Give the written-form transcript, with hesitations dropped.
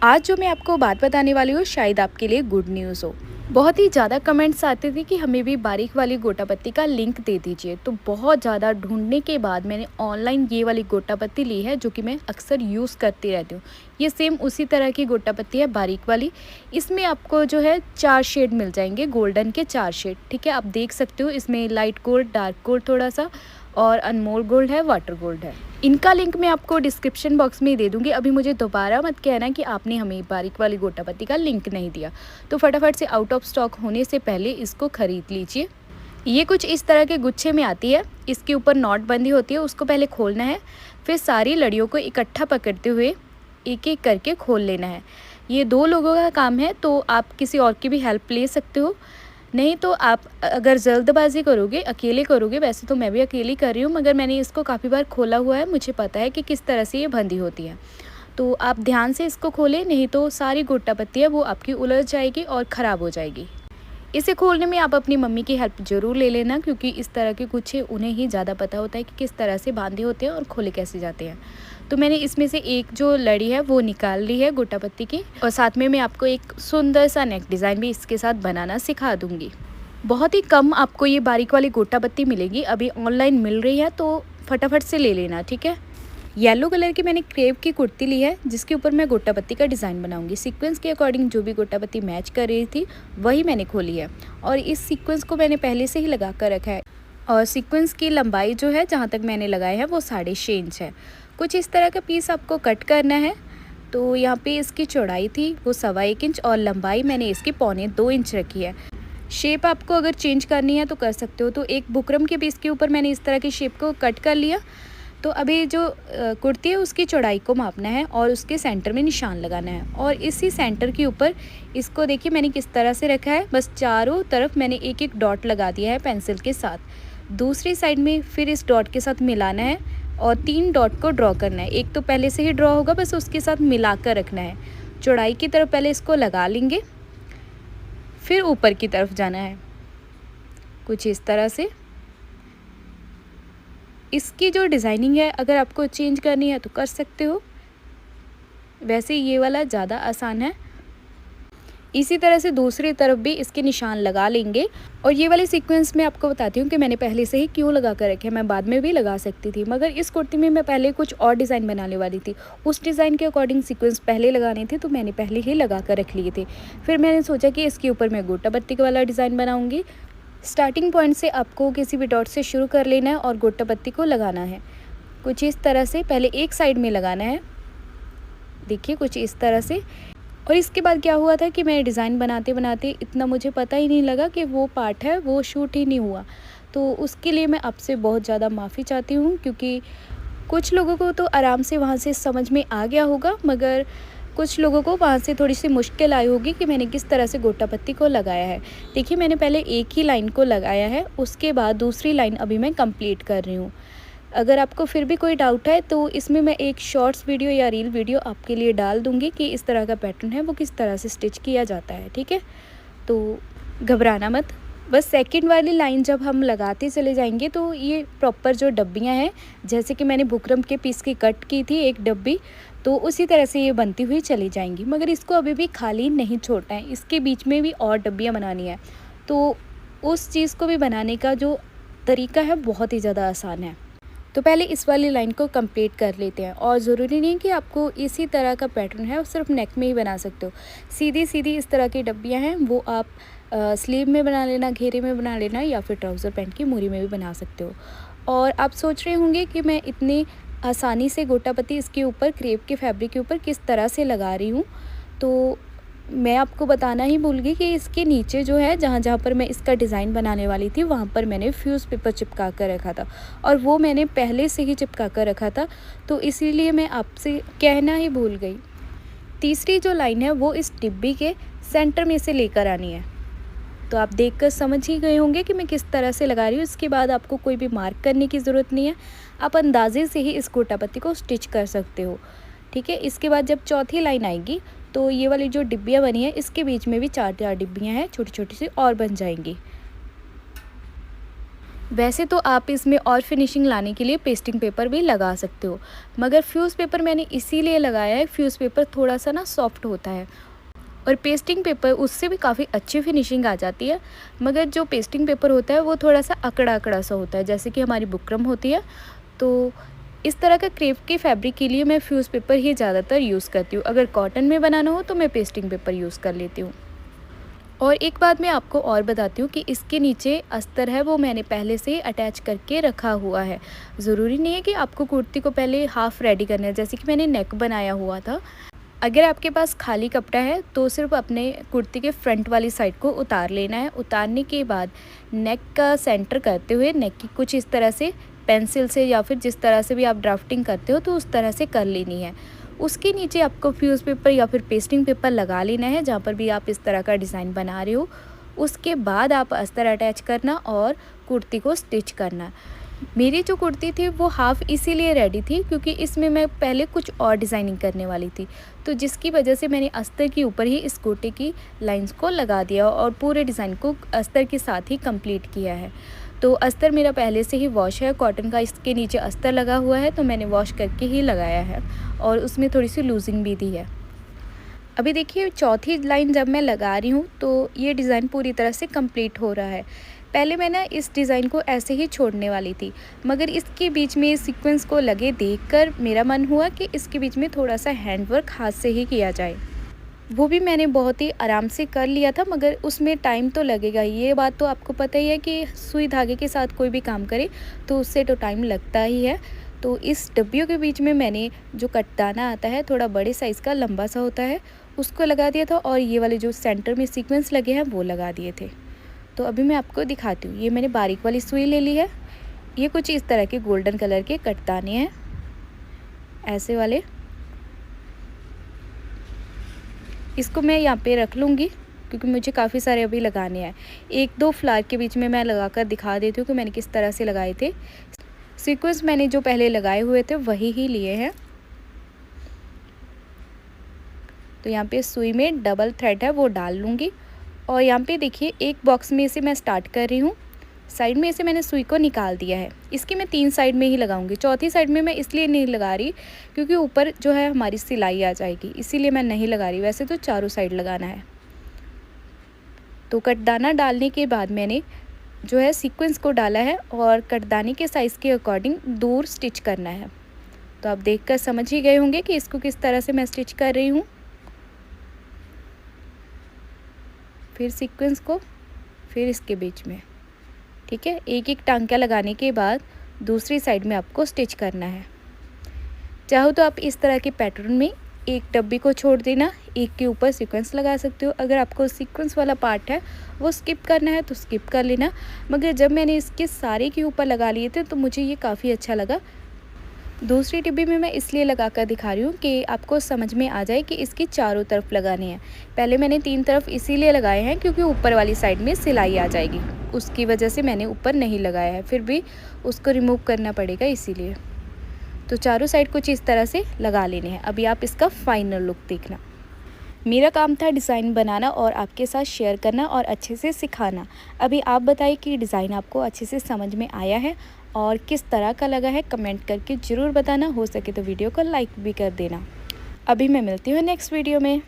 आज जो मैं आपको बात बताने वाली हूँ शायद आपके लिए गुड न्यूज़ हो। बहुत ही ज़्यादा कमेंट्स आते थे कि हमें भी बारीक वाली गोटा पत्ती का लिंक दे दीजिए, तो बहुत ज़्यादा ढूंढने के बाद मैंने ऑनलाइन ये वाली गोटा पत्ती ली है जो कि मैं अक्सर यूज़ करती रहती हूँ। ये सेम उसी तरह की गोटा पत्ती है, बारीक वाली। इसमें आपको जो है 4 शेड मिल जाएंगे, गोल्डन के 4 शेड। ठीक है, आप देख सकते हो इसमें लाइट गोल्ड, डार्क गोल्ड थोड़ा सा, और अनमोल गोल्ड है, वाटर गोल्ड है। इनका लिंक मैं आपको डिस्क्रिप्शन बॉक्स में ही दे दूँगी। अभी मुझे दोबारा मत कहना कि आपने हमें बारीक वाली गोटा पत्ती का लिंक नहीं दिया। तो फटाफट से आउट ऑफ स्टॉक होने से पहले इसको ख़रीद लीजिए। ये कुछ इस तरह के गुच्छे में आती है। इसके ऊपर नॉट बंदी होती है, उसको पहले खोलना है, फिर सारी लड़ियों को इकट्ठा पकड़ते हुए एक एक करके खोल लेना है। ये 2 लोगों का काम है, तो आप किसी और की भी हेल्प ले सकते हो। नहीं तो आप अगर जल्दबाजी करोगे, अकेले करोगे, वैसे तो मैं भी अकेली कर रही हूँ, मगर मैंने इसको काफ़ी बार खोला हुआ है, मुझे पता है कि किस तरह से ये बंधी होती है। तो आप ध्यान से इसको खोलें, नहीं तो सारी गोटा पत्ती है वो आपकी उलझ जाएगी और ख़राब हो जाएगी। इसे खोलने में आप अपनी मम्मी की हेल्प ज़रूर ले लेना, क्योंकि इस तरह के कुछ उन्हें ही ज़्यादा पता होता है कि किस तरह से बांधे होते हैं और खोले कैसे जाते हैं। तो मैंने इसमें से एक जो लड़ी है वो निकाल ली है गोटा पत्ती की, और साथ में मैं आपको एक सुंदर सा नेक डिज़ाइन भी इसके साथ बनाना सिखा दूँगी। बहुत ही कम आपको ये बारीक वाली गोटा पत्ती मिलेगी, अभी ऑनलाइन मिल रही है, तो फटाफट से ले लेना। ठीक है, येलो कलर की मैंने क्रेप की कुर्ती ली है, जिसके ऊपर मैं गोटा पत्ती का डिज़ाइन बनाऊंगी। सीक्वेंस के अकॉर्डिंग जो भी गोटा पत्ती मैच कर रही थी वही मैंने खोली है, और इस सीक्वेंस को मैंने पहले से ही लगा कर रखा है। और सीक्वेंस की लंबाई जो है, जहाँ तक मैंने लगाया है, वो 6.5 इंच है। कुछ इस तरह का पीस आपको कट करना है। तो यहाँ पे इसकी चौड़ाई थी वो 1.25 इंच, और लंबाई मैंने इसकी 1.25 इंच रखी है। शेप आपको अगर चेंज करनी है तो कर सकते हो। तो एक बुकरम के पीस के ऊपर मैंने इस तरह की शेप को कट कर लिया। तो अभी जो कुर्ती है उसकी चौड़ाई को मापना है और उसके सेंटर में निशान लगाना है, और इसी सेंटर के ऊपर इसको देखिए मैंने किस तरह से रखा है। बस चारों तरफ मैंने एक एक डॉट लगा दिया है पेंसिल के साथ। दूसरी साइड में फिर इस डॉट के साथ मिलाना है और 3 डॉट को ड्रॉ करना है। एक तो पहले से ही ड्रॉ होगा, बस उसके साथ मिला कर रखना है। चौड़ाई की तरफ पहले इसको लगा लेंगे, फिर ऊपर की तरफ जाना है कुछ इस तरह से। इसकी जो डिज़ाइनिंग है अगर आपको चेंज करनी है तो कर सकते हो, वैसे ये वाला ज़्यादा आसान है। इसी तरह से दूसरी तरफ भी इसके निशान लगा लेंगे। और ये वाले सीक्वेंस में आपको बताती हूँ कि मैंने पहले से ही क्यों लगा कर रखे हैं। मैं बाद में भी लगा सकती थी, मगर इस कुर्ती में मैं पहले कुछ और डिज़ाइन बनाने वाली थी। उस डिज़ाइन के अकॉर्डिंग सीक्वेंस पहले लगाने थे, तो मैंने पहले ही लगा कर रख लिए थे। फिर मैंने सोचा कि इसके ऊपर मैं गोटा पत्ती वाला डिज़ाइन बनाऊँगी। स्टार्टिंग पॉइंट से आपको किसी भी डॉट से शुरू कर लेना है और गोटा पत्ती को लगाना है कुछ इस तरह से। पहले एक साइड में लगाना है, देखिए कुछ इस तरह से। और इसके बाद क्या हुआ था कि मैं डिज़ाइन बनाते बनाते इतना मुझे पता ही नहीं लगा कि वो पार्ट है वो शूट ही नहीं हुआ। तो उसके लिए मैं आपसे बहुत ज़्यादा माफ़ी चाहती हूँ, क्योंकि कुछ लोगों को तो आराम से वहाँ से समझ में आ गया होगा, मगर कुछ लोगों को वहाँ से थोड़ी सी मुश्किल आई होगी कि मैंने किस तरह से गोटा पत्ती को लगाया है। देखिए मैंने पहले एक ही लाइन को लगाया है, उसके बाद दूसरी लाइन अभी मैं कंप्लीट कर रही हूँ। अगर आपको फिर भी कोई डाउट है तो इसमें मैं एक शॉर्ट्स वीडियो या रील वीडियो आपके लिए डाल दूँगी कि इस तरह का पैटर्न है वो किस तरह से स्टिच किया जाता है। ठीक है, तो घबराना मत। बस सेकंड वाली लाइन जब हम लगाते चले जाएंगे तो ये प्रॉपर जो डब्बियाँ हैं, जैसे कि मैंने बुकरम के पीस की कट की थी एक डब्बी, तो उसी तरह से ये बनती हुई चली जाएंगी। मगर इसको अभी भी खाली नहीं छोड़ना है, इसके बीच में भी और डब्बियाँ बनानी है। तो उस चीज़ को भी बनाने का जो तरीका है बहुत ही ज़्यादा आसान है। तो पहले इस वाली लाइन को कंप्लीट कर लेते हैं। और ज़रूरी नहीं कि आपको इसी तरह का पैटर्न है, सिर्फ नेक में ही बना सकते हो। सीधी सीधी इस तरह की डब्बियाँ हैं वो आप स्लीव में बना लेना, घेरे में बना लेना, या फिर ट्राउज़र पैंट की मूरी में भी बना सकते हो। और आप सोच रहे होंगे कि मैं इतनी आसानी से गोटा पत्ती इसके ऊपर क्रेप के फैब्रिक के ऊपर किस तरह से लगा रही हूँ। तो मैं आपको बताना ही भूल गई कि इसके नीचे जो है, जहाँ जहाँ पर मैं इसका डिज़ाइन बनाने वाली थी वहाँ पर मैंने फ्यूज़ पेपर चिपका कर रखा था, और वो मैंने पहले से ही चिपका कर रखा था, तो इसीलिए मैं आपसे कहना ही भूल गई। तीसरी जो लाइन है वो इस डिब्बी के सेंटर में से लेकर आनी है। तो आप देखकर समझ ही गए होंगे कि मैं किस तरह से लगा रही हूँ। इसके बाद आपको कोई भी मार्क करने की ज़रूरत नहीं है, आप अंदाजे से ही इस गोटा पत्ती को स्टिच कर सकते हो। ठीक है, इसके बाद जब चौथी लाइन आएगी तो ये वाली जो डिब्बियाँ बनी है इसके बीच में भी 4 डिब्बियाँ हैं छोटी छोटी सी और बन जाएंगी। वैसे तो आप इसमें और फिनिशिंग लाने के लिए पेस्टिंग पेपर भी लगा सकते हो, मगर फ्यूज़ पेपर मैंने इसीलिए लगाया है, फ्यूज़ पेपर थोड़ा सा ना सॉफ्ट होता है और पेस्टिंग पेपर उससे भी काफ़ी अच्छी फिनिशिंग आ जाती है। मगर जो पेस्टिंग पेपर होता है वो थोड़ा सा अकड़ा अकड़ा सा होता है, जैसे कि हमारी बुकरम होती है। तो इस तरह का क्रेप के फैब्रिक के लिए मैं फ्यूज़ पेपर ही ज़्यादातर यूज़ करती हूँ। अगर कॉटन में बनाना हो तो मैं पेस्टिंग पेपर यूज़ कर लेती हूँ। और एक बात मैं आपको और बताती हूँ कि इसके नीचे अस्तर है वो मैंने पहले से ही अटैच करके रखा हुआ है। ज़रूरी नहीं है कि आपको कुर्ती को पहले हाफ़ रेडी करना है, जैसे कि मैंने नेक बनाया हुआ था। अगर आपके पास खाली कपड़ा है तो सिर्फ अपने कुर्ती के फ्रंट वाली साइड को उतार लेना है। उतारने के बाद नेक का सेंटर करते हुए नेक की कुछ इस तरह से पेंसिल से या फिर जिस तरह से भी आप ड्राफ्टिंग करते हो तो उस तरह से कर लेनी है। उसके नीचे आपको फ्यूज़ पेपर या फिर पेस्टिंग पेपर लगा लेना है जहाँ पर भी आप इस तरह का डिज़ाइन बना रहे हो। उसके बाद आप अस्तर अटैच करना और कुर्ती को स्टिच करना। मेरी जो कुर्ती थी वो हाफ़ इसीलिए रेडी थी क्योंकि इसमें मैं पहले कुछ और डिज़ाइनिंग करने वाली थी, तो जिसकी वजह से मैंने अस्तर के ऊपर ही इस गोटे की लाइंस को लगा दिया और पूरे डिज़ाइन को अस्तर के साथ ही कंप्लीट किया है। तो अस्तर मेरा पहले से ही वॉश है, कॉटन का इसके नीचे अस्तर लगा हुआ है तो मैंने वॉश करके ही लगाया है और उसमें थोड़ी सी लूजिंग भी दी है। अभी देखिए चौथी लाइन जब मैं लगा रही हूँ तो ये डिज़ाइन पूरी तरह से कंप्लीट हो रहा है। पहले मैं ना इस डिज़ाइन को ऐसे ही छोड़ने वाली थी, मगर इसके बीच में सीक्वेंस को लगे देखकर मेरा मन हुआ कि इसके बीच में थोड़ा सा हैंडवर्क हाथ से ही किया जाए। वो भी मैंने बहुत ही आराम से कर लिया था, मगर उसमें टाइम तो लगेगा, ये बात तो आपको पता ही है कि सुई धागे के साथ कोई भी काम करे तो उससे तो टाइम लगता ही है। तो इस डब्बियों के बीच में मैंने जो कटदाना आता है थोड़ा बड़े साइज़ का लंबा सा होता है उसको लगा दिया था और ये वाले जो सेंटर में सीक्वेंस लगे हैं वो लगा दिए थे। तो अभी मैं आपको दिखाती हूँ, ये मैंने बारीक वाली सुई ले ली है। ये कुछ इस तरह के गोल्डन कलर के कटदाने हैं, ऐसे वाले। इसको मैं यहाँ पे रख लूँगी क्योंकि मुझे काफ़ी सारे अभी लगाने हैं। एक दो फ्लावर के बीच में मैं लगाकर दिखा देती हूँ कि मैंने किस तरह से लगाए थे। सीक्वेंस मैंने जो पहले लगाए हुए थे वही ही लिए हैं। तो यहाँ पे सुई में डबल थ्रेड है वो डाल लूँगी और यहाँ पे देखिए एक बॉक्स में से मैं स्टार्ट कर रही हूँ। साइड में से मैंने सुई को निकाल दिया है, इसकी मैं 3 साइड में ही लगाऊंगी। चौथी साइड में मैं इसलिए नहीं लगा रही क्योंकि ऊपर जो है हमारी सिलाई आ जाएगी, इसीलिए मैं नहीं लगा रही। वैसे तो चारों साइड लगाना है। तो कटदाना डालने के बाद मैंने जो है सीक्वेंस को डाला है और कटदाने के साइज़ के अकॉर्डिंग दूर स्टिच करना है। तो आप देखकर समझ ही गए होंगे कि इसको किस तरह से मैं स्टिच कर रही हूँ। फिर सीक्वेंस को, फिर इसके बीच में, ठीक है। एक एक टांका लगाने के बाद दूसरी साइड में आपको स्टिच करना है। चाहो तो आप इस तरह के पैटर्न में एक डब्बी को छोड़ देना, एक के ऊपर सीक्वेंस लगा सकते हो। अगर आपको सीक्वेंस वाला पार्ट है वो स्किप करना है तो स्किप कर लेना, मगर जब मैंने इसके सारे के ऊपर लगा लिए थे तो मुझे ये काफ़ी अच्छा लगा। दूसरी डिब्बी में मैं इसलिए लगा कर दिखा रही हूँ कि आपको समझ में आ जाए कि इसकी चारों तरफ लगाने हैं। पहले मैंने 3 तरफ इसीलिए लगाए हैं क्योंकि ऊपर वाली साइड में सिलाई आ जाएगी, उसकी वजह से मैंने ऊपर नहीं लगाया है। फिर भी उसको रिमूव करना पड़ेगा इसीलिए। तो चारों साइड कुछ इस तरह से लगा लेने हैं। अभी आप इसका फाइनल लुक देखना। मेरा काम था डिज़ाइन बनाना और आपके साथ शेयर करना और अच्छे से सिखाना। अभी आप बताइए कि डिज़ाइन आपको अच्छे से समझ में आया है और किस तरह का लगा है, कमेंट करके ज़रूर बताना। हो सके तो वीडियो को लाइक भी कर देना। अभी मैं मिलती हूँ नेक्स्ट वीडियो में।